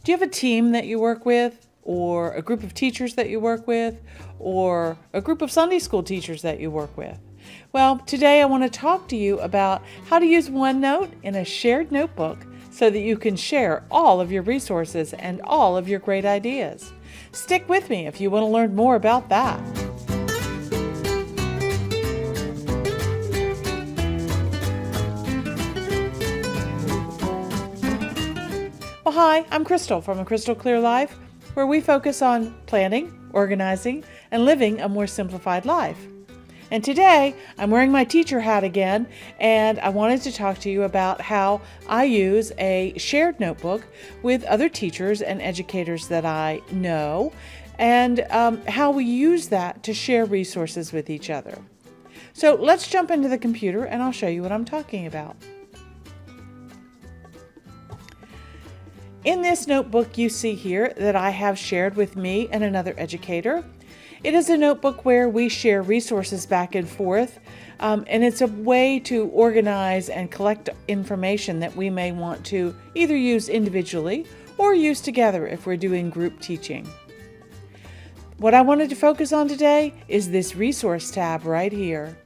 Do you have a team that you work with, or a group of teachers that you work with, or a group of Sunday school teachers that you work with? Well, today I want to talk to you about how to use OneNote in a shared notebook so that you can share all of your resources and all of your great ideas. Stick with me if you want to learn more about that. Well, hi, I'm Crystal from A Crystal Clear Life, where we focus on planning, organizing, and living a more simplified life. And today, I'm wearing my teacher hat again, and I wanted to talk to you about how I use a shared notebook with other teachers and educators that I know, and how we use that to share resources with each other. So let's jump into the computer, and I'll show you what I'm talking about. In this notebook you see here that I have shared with me and another educator. It is a notebook where we share resources back and forth, and it's a way to organize and collect information that we may want to either use individually or use together if we're doing group teaching. What I wanted to focus on today is this resource tab right here.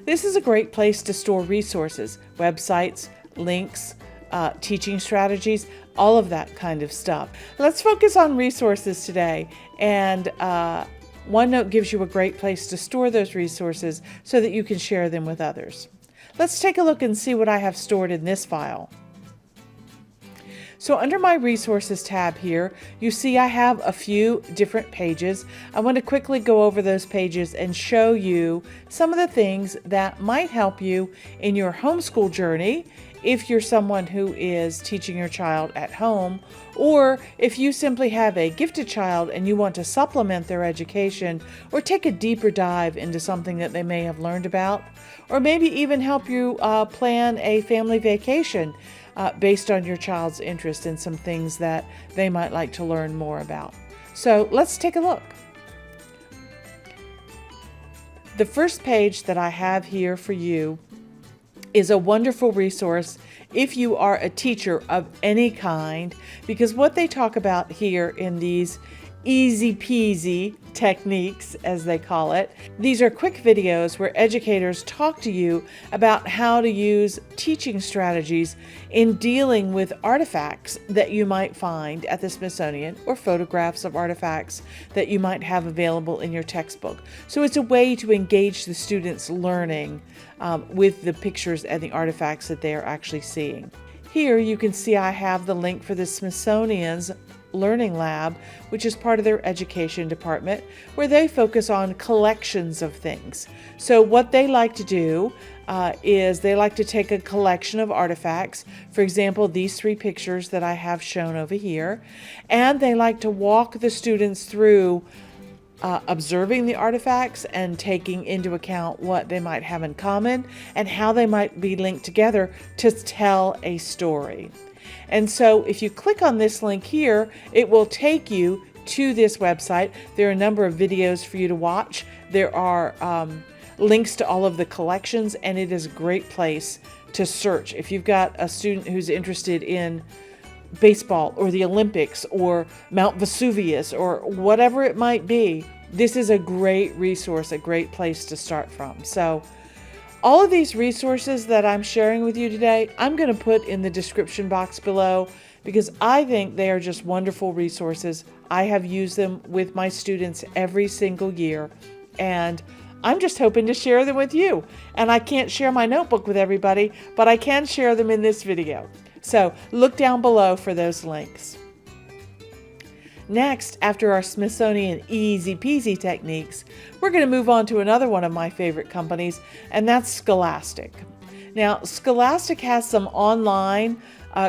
This is a great place to store resources, websites, links, teaching strategies, all of that kind of stuff. Let's focus on resources today, and OneNote gives you a great place to store those resources so that you can share them with others. Let's take a look and see what I have stored in this file. So under my resources tab here, you see I have a few different pages. I want to quickly go over those pages and show you some of the things that might help you in your homeschool journey if you're someone who is teaching your child at home, or if you simply have a gifted child and you want to supplement their education or take a deeper dive into something that they may have learned about, or maybe even help you plan a family vacation based on your child's interest in some things that they might like to learn more about. So let's take a look. The first page that I have here for you is a wonderful resource if you are a teacher of any kind, because what they talk about here in these easy peasy techniques, as they call it, these are quick videos where educators talk to you about how to use teaching strategies in dealing with artifacts that you might find at the Smithsonian, or photographs of artifacts that you might have available in your textbook. So it's a way to engage the students' learning with the pictures and the artifacts that they are actually seeing. Here you can see I have the link for the Smithsonian's Learning Lab, which is part of their education department, where they focus on collections of things. So what they like to do is they like to take a collection of artifacts, for example, these three pictures that I have shown over here, and they like to walk the students through observing the artifacts and taking into account what they might have in common and how they might be linked together to tell a story. And so if you click on this link here, it will take you to this website. There are a number of videos for you to watch. There are links to all of the collections, and it is a great place to search. If you've got a student who's interested in baseball or the Olympics or Mount Vesuvius or whatever it might be, this is a great resource, a great place to start from. So all of these resources that I'm sharing with you today, I'm going to put in the description box below because I think they are just wonderful resources. I have used them with my students every single year, and I'm just hoping to share them with you. And I can't share my notebook with everybody, but I can share them in this video. So look down below for those links. Next, after our Smithsonian easy peasy techniques, we're going to move on to another one of my favorite companies, and that's Scholastic. Now, Scholastic has some online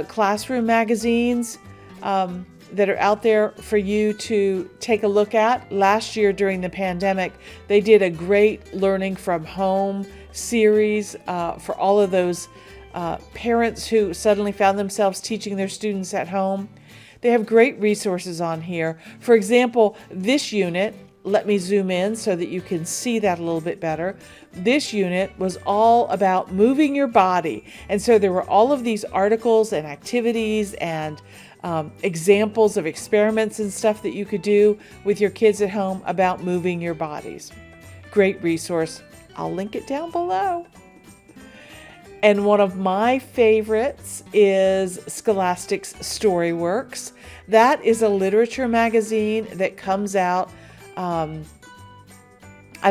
classroom magazines that are out there for you to take a look at. Last year during the pandemic, they did a great Learning from Home series for all of those parents who suddenly found themselves teaching their students at home. They have great resources on here. For example, this unit, let me zoom in so that you can see that a little bit better. This unit was all about moving your body. And so there were all of these articles and activities and examples of experiments and stuff that you could do with your kids at home about moving your bodies. Great resource. I'll link it down below. And one of my favorites is Scholastic's Storyworks. That is a literature magazine that comes out, I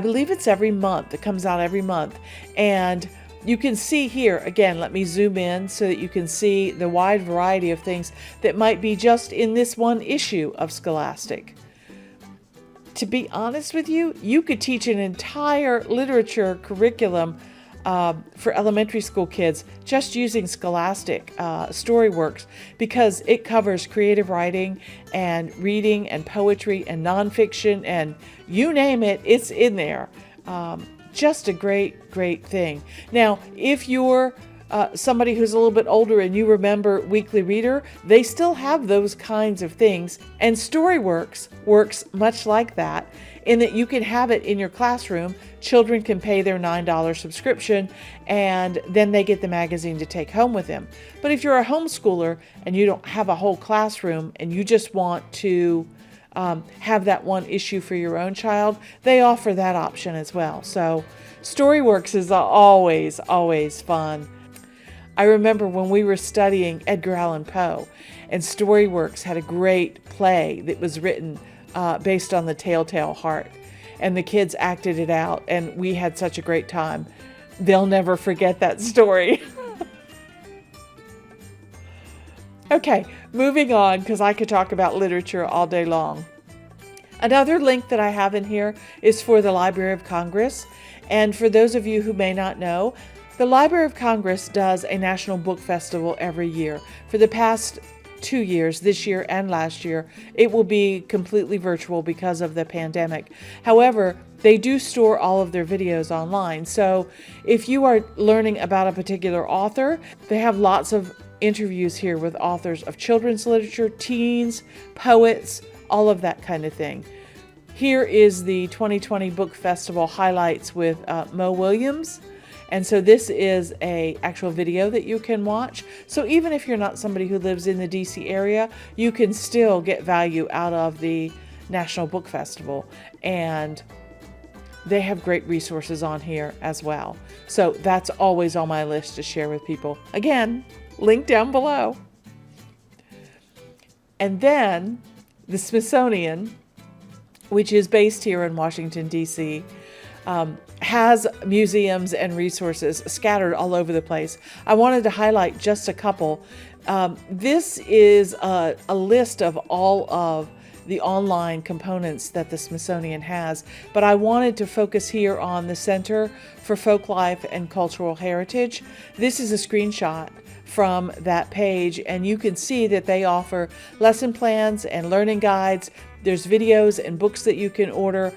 believe it's every month. It comes out every month. And you can see here, again, let me zoom in so that you can see the wide variety of things that might be just in this one issue of Scholastic. To be honest with you, you could teach an entire literature curriculum for elementary school kids just using Scholastic Storyworks, because it covers creative writing and reading and poetry and nonfiction and you name it, it's in there. Just a great thing. Now, if you're somebody who's a little bit older and you remember Weekly Reader, they still have those kinds of things. And Storyworks works much like that, in that you can have it in your classroom. Children can pay their $9 subscription and then they get the magazine to take home with them. But if you're a homeschooler and you don't have a whole classroom and you just want to have that one issue for your own child, they offer that option as well. So Storyworks is always fun. I remember when we were studying Edgar Allan Poe, and Storyworks had a great play that was written based on the Telltale Heart, and the kids acted it out, and we had such a great time. They'll never forget that story. Okay, moving on, because I could talk about literature all day long. Another link that I have in here is for the Library of Congress. And for those of you who may not know, the Library of Congress does a National Book Festival every year. For the past 2 years, this year and last year, it will be completely virtual because of the pandemic. However, they do store all of their videos online. So if you are learning about a particular author, they have lots of interviews here with authors of children's literature, teens, poets, all of that kind of thing. Here is the 2020 Book Festival highlights with Mo Williams. And so this is an actual video that you can watch. So even if you're not somebody who lives in the DC area, you can still get value out of the National Book Festival. And they have great resources on here as well. So that's always on my list to share with people. Again, link down below. And then the Smithsonian, which is based here in Washington, D.C., has museums and resources scattered all over the place. I wanted to highlight just a couple. This is a list of all of the online components that the Smithsonian has, but I wanted to focus here on the Center for Folklife and Cultural Heritage. This is a screenshot from that page, and you can see that they offer lesson plans and learning guides. There's videos and books that you can order,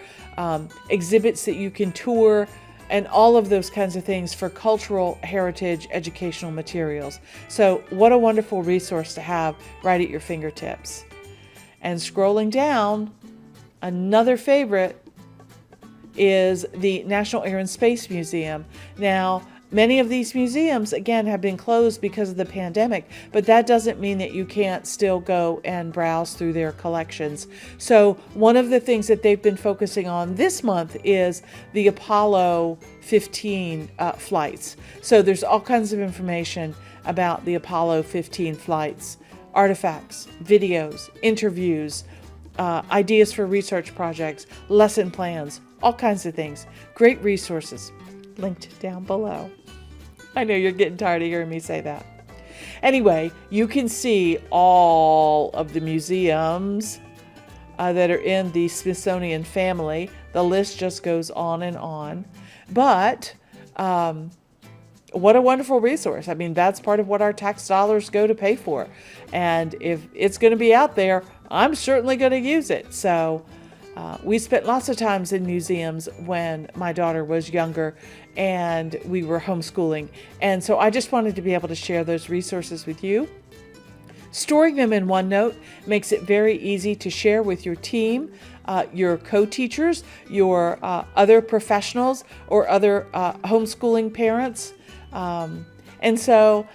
exhibits that you can tour, and all of those kinds of things for cultural heritage educational materials. So what a wonderful resource to have right at your fingertips. And scrolling down, another favorite is the National Air and Space Museum. Now, many of these museums, again, have been closed because of the pandemic, but that doesn't mean that you can't still go and browse through their collections. So one of the things that they've been focusing on this month is the Apollo 15 flights. So there's all kinds of information about the Apollo 15 flights, artifacts, videos, interviews, ideas for research projects, lesson plans, all kinds of things. Great resources linked down below. I know you're getting tired of hearing me say that. Anyway, you can see all of the museums that are in the Smithsonian family. The list just goes on and on. But what a wonderful resource. I mean, that's part of what our tax dollars go to pay for. And if it's going to be out there, I'm certainly going to use it. So we spent lots of times in museums when my daughter was younger and we were homeschooling. And so I just wanted to be able to share those resources with you. Storing them in OneNote makes it very easy to share with your team. your co-teachers, your other professionals, or other homeschooling parents. And so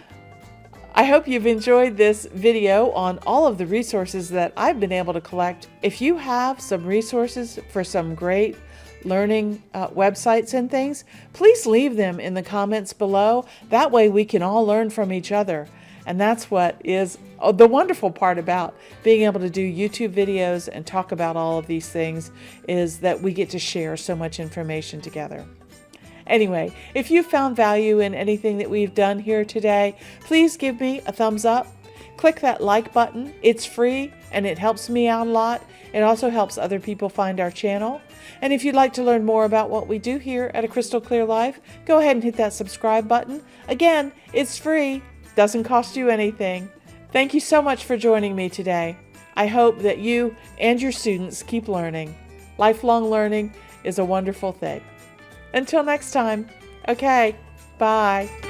I hope you've enjoyed this video on all of the resources that I've been able to collect. If you have some resources for some great learning websites and things, please leave them in the comments below. That way we can all learn from each other. And that's what is the wonderful part about being able to do YouTube videos and talk about all of these things, is that we get to share so much information together. Anyway, if you found value in anything that we've done here today, please give me a thumbs up. Click that like button. It's free and it helps me out a lot. It also helps other people find our channel. And if you'd like to learn more about what we do here at A Crystal Clear Life, go ahead and hit that subscribe button. Again, it's free. Doesn't cost you anything. Thank you so much for joining me today. I hope that you and your students keep learning. Lifelong learning is a wonderful thing. Until next time. Okay, bye.